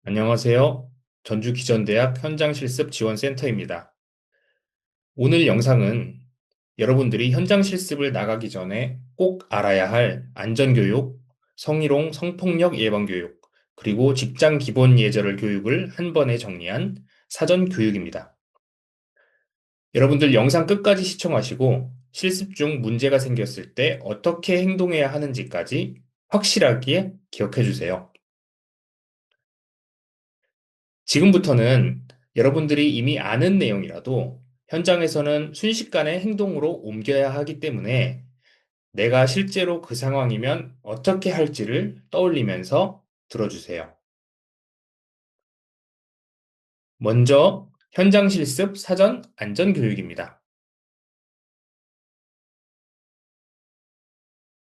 안녕하세요. 전주기전대학 현장실습지원센터입니다. 오늘 영상은 여러분들이 현장실습을 나가기 전에 꼭 알아야 할 안전교육, 성희롱, 성폭력 예방교육, 그리고 직장 기본 예절 교육을 한 번에 정리한 사전 교육입니다. 여러분들 영상 끝까지 시청하시고 실습 중 문제가 생겼을 때 어떻게 행동해야 하는지까지 확실하게 기억해 주세요. 지금부터는 여러분들이 이미 아는 내용이라도 현장에서는 순식간에 행동으로 옮겨야 하기 때문에 내가 실제로 그 상황이면 어떻게 할지를 떠올리면서 들어주세요. 먼저 현장 실습 사전 안전 교육입니다.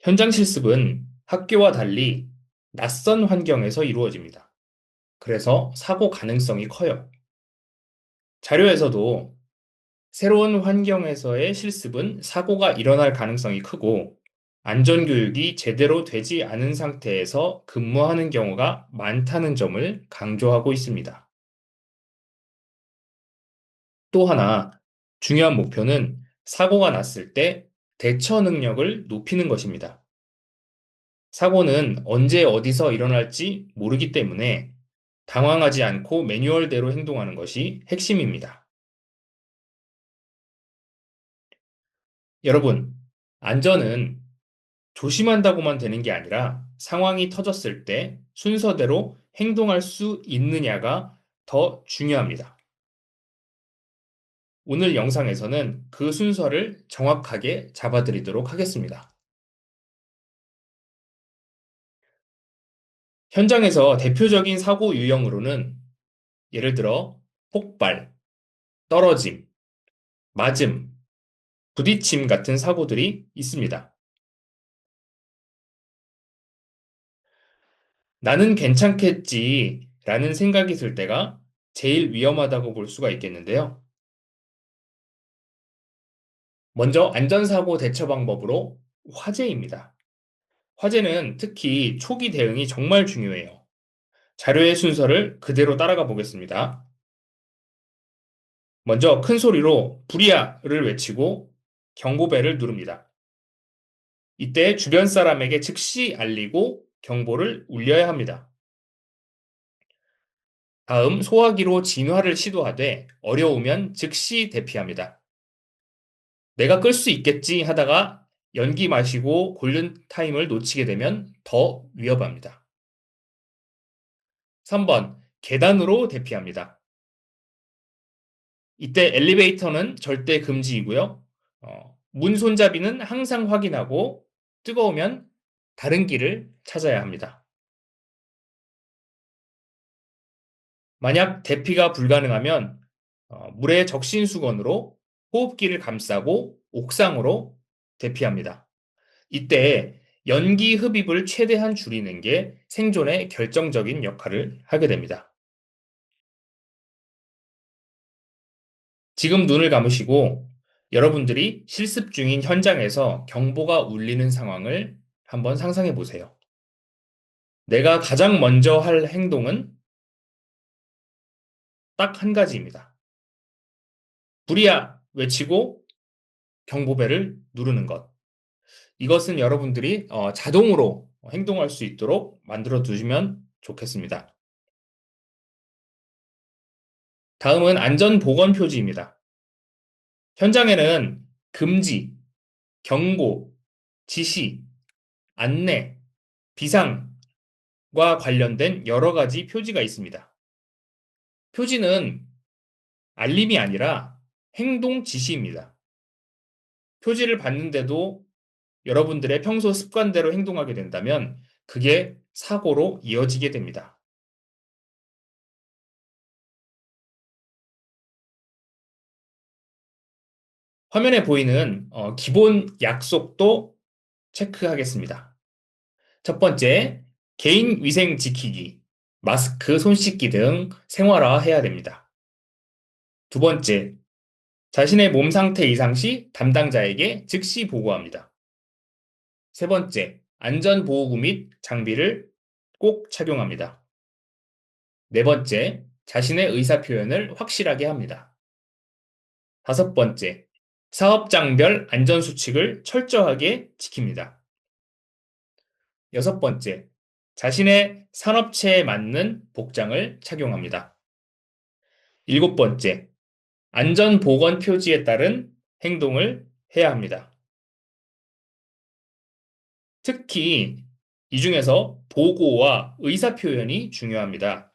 현장 실습은 학교와 달리 낯선 환경에서 이루어집니다. 그래서 사고 가능성이 커요. 자료에서도 새로운 환경에서의 실습은 사고가 일어날 가능성이 크고 안전교육이 제대로 되지 않은 상태에서 근무하는 경우가 많다는 점을 강조하고 있습니다. 또 하나 중요한 목표는 사고가 났을 때 대처 능력을 높이는 것입니다. 사고는 언제 어디서 일어날지 모르기 때문에 당황하지 않고 매뉴얼대로 행동하는 것이 핵심입니다. 여러분, 안전은 조심한다고만 되는 게 아니라 상황이 터졌을 때 순서대로 행동할 수 있느냐가 더 중요합니다. 오늘 영상에서는 그 순서를 정확하게 잡아드리도록 하겠습니다. 현장에서 대표적인 사고 유형으로는 예를 들어 폭발, 떨어짐, 맞음, 부딪힘 같은 사고들이 있습니다. 나는 괜찮겠지 라는 생각이 들 때가 제일 위험하다고 볼 수가 있겠는데요. 먼저 안전사고 대처 방법으로 화재입니다. 화재는 특히 초기 대응이 정말 중요해요. 자료의 순서를 그대로 따라가 보겠습니다. 먼저 큰 소리로 불이야를 외치고 경보벨을 누릅니다. 이때 주변 사람에게 즉시 알리고 경보를 울려야 합니다. 다음 소화기로 진화를 시도하되 어려우면 즉시 대피합니다. 내가 끌 수 있겠지 하다가 연기 마시고 골든 타임을 놓치게 되면 더 위험합니다. 3번, 계단으로 대피합니다. 이때 엘리베이터는 절대 금지이고요. 문 손잡이는 항상 확인하고 뜨거우면 다른 길을 찾아야 합니다. 만약 대피가 불가능하면 물의 적신수건으로 호흡기를 감싸고 옥상으로 대피합니다. 이때 연기 흡입을 최대한 줄이는 게 생존에 결정적인 역할을 하게 됩니다. 지금 눈을 감으시고 여러분들이 실습 중인 현장에서 경보가 울리는 상황을 한번 상상해 보세요. 내가 가장 먼저 할 행동은 딱 한 가지입니다. 불이야! 외치고 경보벨을 누르는 것. 이것은 여러분들이 자동으로 행동할 수 있도록 만들어 두시면 좋겠습니다. 다음은 안전보건 표지입니다. 현장에는 금지, 경고, 지시, 안내, 비상과 관련된 여러 가지 표지가 있습니다. 표지는 알림이 아니라 행동 지시입니다. 표지를 봤는데도 여러분들의 평소 습관대로 행동하게 된다면 그게 사고로 이어지게 됩니다. 화면에 보이는 기본 약속도 체크하겠습니다. 첫 번째, 개인 위생 지키기, 마스크, 손 씻기 등 생활화해야 됩니다. 두 번째, 자신의 몸 상태 이상 시 담당자에게 즉시 보고합니다. 세 번째, 안전보호구 및 장비를 꼭 착용합니다. 네 번째, 자신의 의사표현을 확실하게 합니다. 다섯 번째, 사업장별 안전수칙을 철저하게 지킵니다. 여섯 번째, 자신의 산업체에 맞는 복장을 착용합니다. 일곱 번째, 안전보건 표지에 따른 행동을 해야 합니다. 특히 이 중에서 보고와 의사표현이 중요합니다.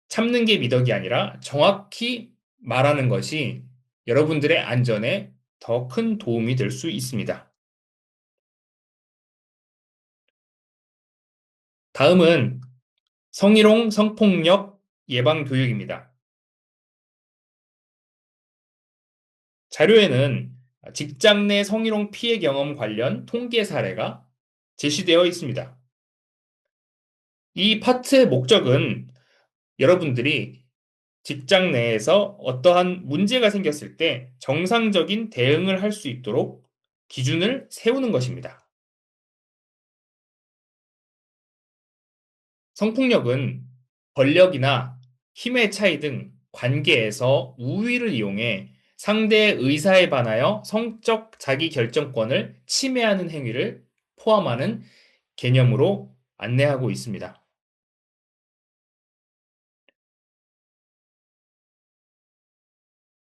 참는 게 미덕이 아니라 정확히 말하는 것이 여러분들의 안전에 더 큰 도움이 될 수 있습니다. 다음은 성희롱 성폭력 예방 교육입니다. 자료에는 직장 내 성희롱 피해 경험 관련 통계 사례가 제시되어 있습니다. 이 파트의 목적은 여러분들이 직장 내에서 어떠한 문제가 생겼을 때 정상적인 대응을 할 수 있도록 기준을 세우는 것입니다. 성폭력은 권력이나 힘의 차이 등 관계에서 우위를 이용해 상대의 의사에 반하여 성적 자기결정권을 침해하는 행위를 포함하는 개념으로 안내하고 있습니다.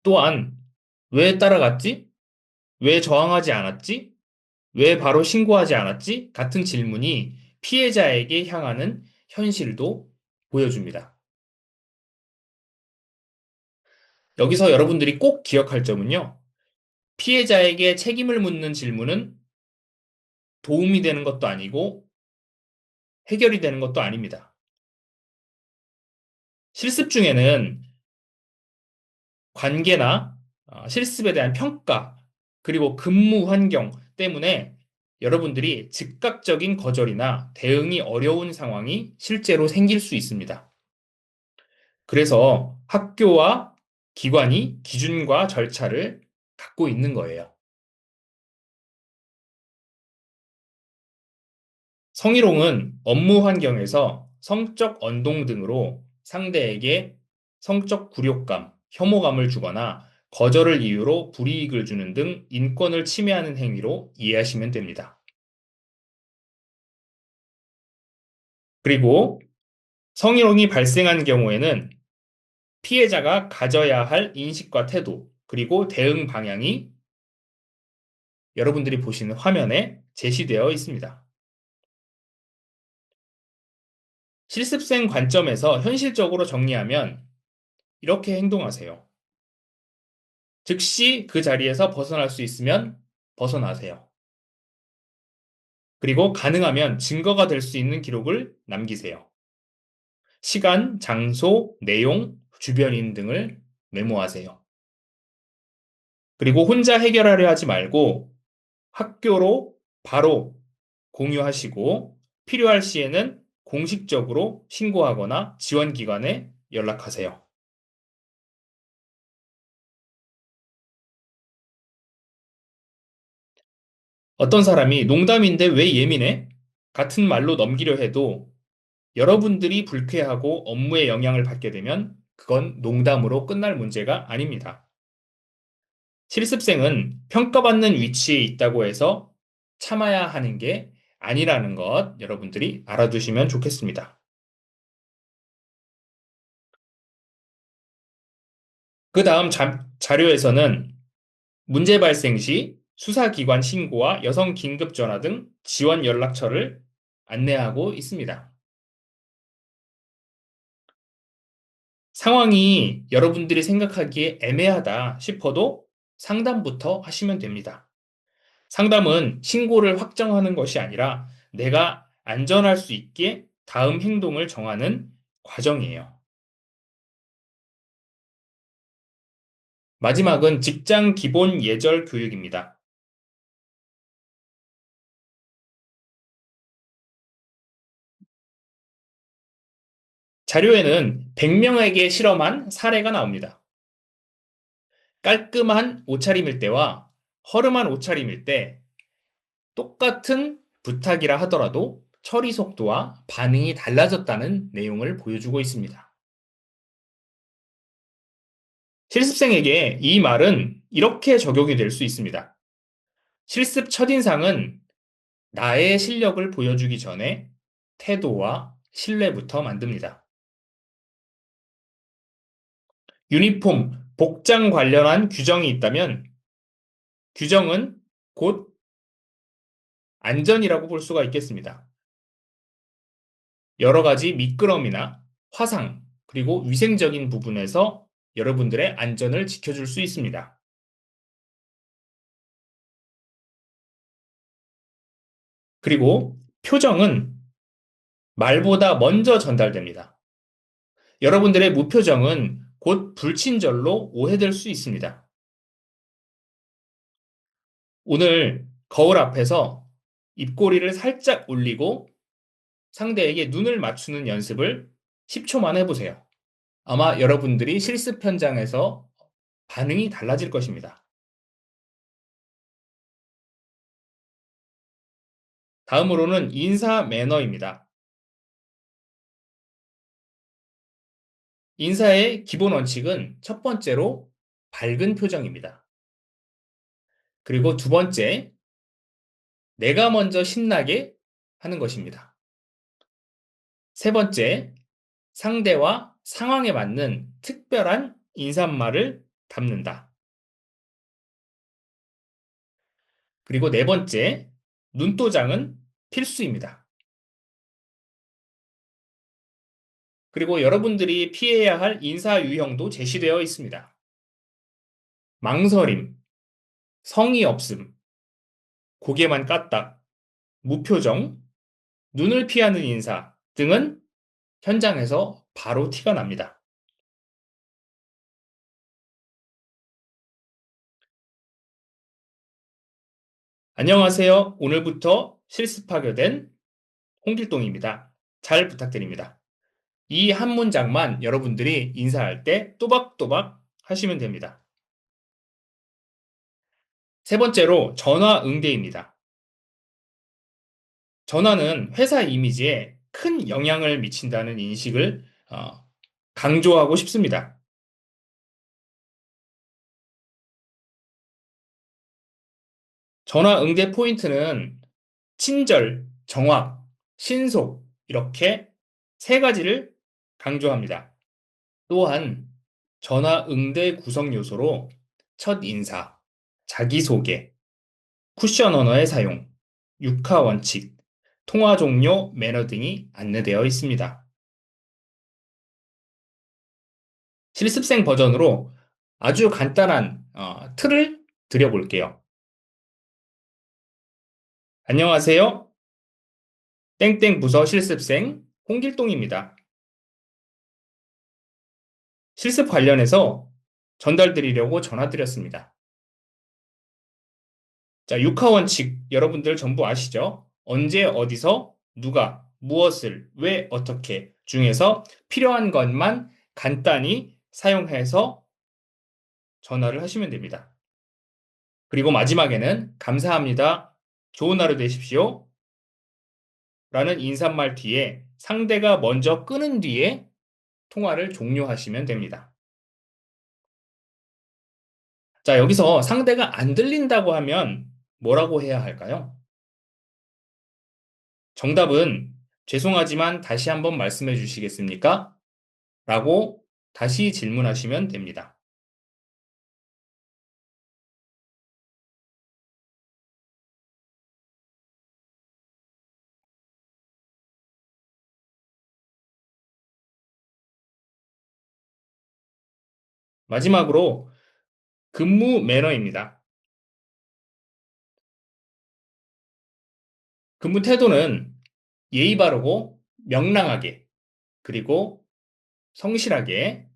또한 왜 따라갔지? 왜 저항하지 않았지? 왜 바로 신고하지 않았지? 같은 질문이 피해자에게 향하는 현실도 보여줍니다. 여기서 여러분들이 꼭 기억할 점은요. 피해자에게 책임을 묻는 질문은 도움이 되는 것도 아니고 해결이 되는 것도 아닙니다. 실습 중에는 관계나 실습에 대한 평가, 그리고 근무 환경 때문에 여러분들이 즉각적인 거절이나 대응이 어려운 상황이 실제로 생길 수 있습니다. 그래서 학교와 기관이 기준과 절차를 갖고 있는 거예요. 성희롱은 업무 환경에서 성적 언동 등으로 상대에게 성적 굴욕감, 혐오감을 주거나 거절을 이유로 불이익을 주는 등 인권을 침해하는 행위로 이해하시면 됩니다. 그리고 성희롱이 발생한 경우에는 피해자가 가져야 할 인식과 태도, 그리고 대응 방향이 여러분들이 보시는 화면에 제시되어 있습니다. 실습생 관점에서 현실적으로 정리하면 이렇게 행동하세요. 즉시 그 자리에서 벗어날 수 있으면 벗어나세요. 그리고 가능하면 증거가 될 수 있는 기록을 남기세요. 시간, 장소, 내용, 주변인 등을 메모하세요. 그리고 혼자 해결하려 하지 말고 학교로 바로 공유하시고 필요할 시에는 공식적으로 신고하거나 지원기관에 연락하세요. 어떤 사람이 농담인데 왜 예민해? 같은 말로 넘기려 해도 여러분들이 불쾌하고 업무에 영향을 받게 되면 그건 농담으로 끝날 문제가 아닙니다. 실습생은 평가받는 위치에 있다고 해서 참아야 하는 게 아니라는 것 여러분들이 알아두시면 좋겠습니다. 그 다음 자료에서는 문제 발생 시 수사기관 신고와 여성 긴급전화 등 지원 연락처를 안내하고 있습니다. 상황이 여러분들이 생각하기에 애매하다 싶어도 상담부터 하시면 됩니다. 상담은 신고를 확정하는 것이 아니라 내가 안전할 수 있게 다음 행동을 정하는 과정이에요. 마지막은 직장 기본 예절 교육입니다. 자료에는 100명에게 실험한 사례가 나옵니다. 깔끔한 옷차림일 때와 허름한 옷차림일 때 똑같은 부탁이라 하더라도 처리 속도와 반응이 달라졌다는 내용을 보여주고 있습니다. 실습생에게 이 말은 이렇게 적용이 될 수 있습니다. 실습 첫인상은 나의 실력을 보여주기 전에 태도와 신뢰부터 만듭니다. 유니폼, 복장 관련한 규정이 있다면 규정은 곧 안전이라고 볼 수가 있겠습니다. 여러 가지 미끄럼이나 화상, 그리고 위생적인 부분에서 여러분들의 안전을 지켜줄 수 있습니다. 그리고 표정은 말보다 먼저 전달됩니다. 여러분들의 무표정은 곧 불친절로 오해될 수 있습니다. 오늘 거울 앞에서 입꼬리를 살짝 올리고 상대에게 눈을 맞추는 연습을 10초만 해보세요. 아마 여러분들이 실습 현장에서 반응이 달라질 것입니다. 다음으로는 인사 매너입니다. 인사의 기본 원칙은 첫 번째로 밝은 표정입니다. 그리고 두 번째, 내가 먼저 신나게 하는 것입니다. 세 번째, 상대와 상황에 맞는 특별한 인사말을 담는다. 그리고 네 번째, 눈도장은 필수입니다. 그리고 여러분들이 피해야 할 인사 유형도 제시되어 있습니다. 망설임, 성의 없음, 고개만 까딱, 무표정, 눈을 피하는 인사 등은 현장에서 바로 티가 납니다. 안녕하세요. 오늘부터 실습하게 된 홍길동입니다. 잘 부탁드립니다. 이 한 문장만 여러분들이 인사할 때 또박또박 하시면 됩니다. 세 번째로 전화 응대입니다. 전화는 회사 이미지에 큰 영향을 미친다는 인식을 강조하고 싶습니다. 전화 응대 포인트는 친절, 정확, 신속 이렇게 세 가지를 강조합니다. 또한 전화 응대 구성 요소로 첫 인사, 자기소개, 쿠션 언어의 사용, 육하 원칙, 통화 종료, 매너 등이 안내되어 있습니다. 실습생 버전으로 아주 간단한 틀을 드려볼게요. 안녕하세요. 땡땡 부서 실습생 홍길동입니다. 실습 관련해서 전달드리려고 전화드렸습니다. 자, 육하 원칙 여러분들 전부 아시죠? 언제, 어디서, 누가, 무엇을, 왜, 어떻게 중에서 필요한 것만 간단히 사용해서 전화를 하시면 됩니다. 그리고 마지막에는 감사합니다. 좋은 하루 되십시오. 라는 인사말 뒤에 상대가 먼저 끊은 뒤에 통화를 종료하시면 됩니다. 자, 여기서 상대가 안 들린다고 하면 뭐라고 해야 할까요? 정답은 죄송하지만 다시 한번 말씀해 주시겠습니까? 라고 다시 질문하시면 됩니다. 마지막으로 근무 매너입니다. 근무 태도는 예의 바르고 명랑하게 그리고 성실하게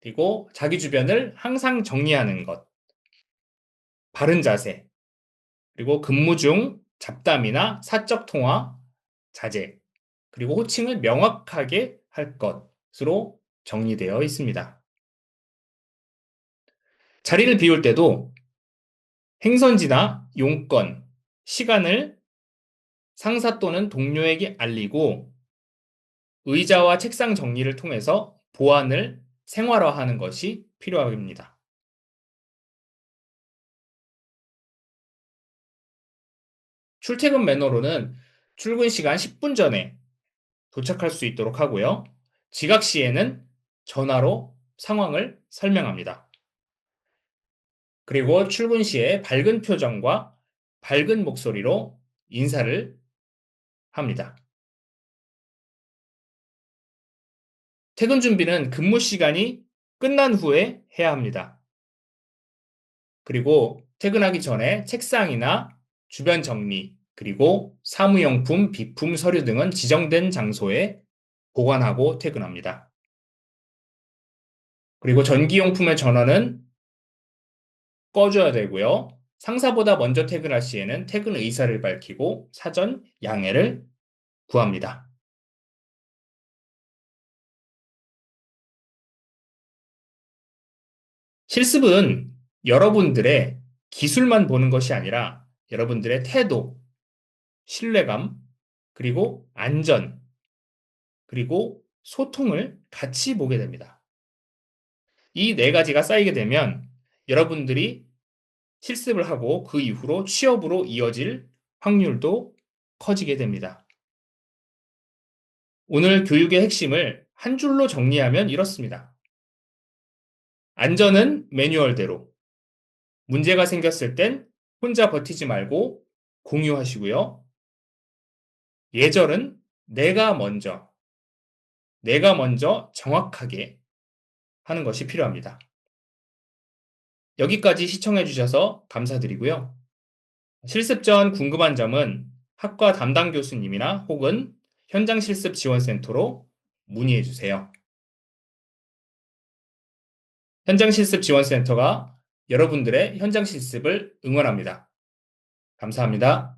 그리고 자기 주변을 항상 정리하는 것, 바른 자세, 그리고 근무 중 잡담이나 사적 통화, 자제, 그리고 호칭을 명확하게 할 것으로 정리되어 있습니다. 자리를 비울 때도 행선지나 용건, 시간을 상사 또는 동료에게 알리고 의자와 책상 정리를 통해서 보안을 생활화하는 것이 필요합니다. 출퇴근 매너로는 출근 시간 10분 전에 도착할 수 있도록 하고요. 지각 시에는 전화로 상황을 설명합니다. 그리고 출근 시에 밝은 표정과 밝은 목소리로 인사를 합니다. 퇴근 준비는 근무 시간이 끝난 후에 해야 합니다. 그리고 퇴근하기 전에 책상이나 주변 정리, 그리고 사무용품, 비품, 서류 등은 지정된 장소에 보관하고 퇴근합니다. 그리고 전기용품의 전원은 꺼줘야 되고요. 상사보다 먼저 퇴근할 시에는 퇴근 의사를 밝히고 사전 양해를 구합니다. 실습은 여러분들의 기술만 보는 것이 아니라 여러분들의 태도, 신뢰감, 그리고 안전, 그리고 소통을 같이 보게 됩니다. 이 네 가지가 쌓이게 되면 여러분들이 실습을 하고 그 이후로 취업으로 이어질 확률도 커지게 됩니다. 오늘 교육의 핵심을 한 줄로 정리하면 이렇습니다. 안전은 매뉴얼대로, 문제가 생겼을 땐 혼자 버티지 말고 공유하시고요. 예절은 내가 먼저, 내가 먼저 정확하게 하는 것이 필요합니다. 여기까지 시청해 주셔서 감사드리고요. 실습 전 궁금한 점은 학과 담당 교수님이나 혹은 현장 실습 지원센터로 문의해 주세요. 현장 실습 지원센터가 여러분들의 현장 실습을 응원합니다. 감사합니다.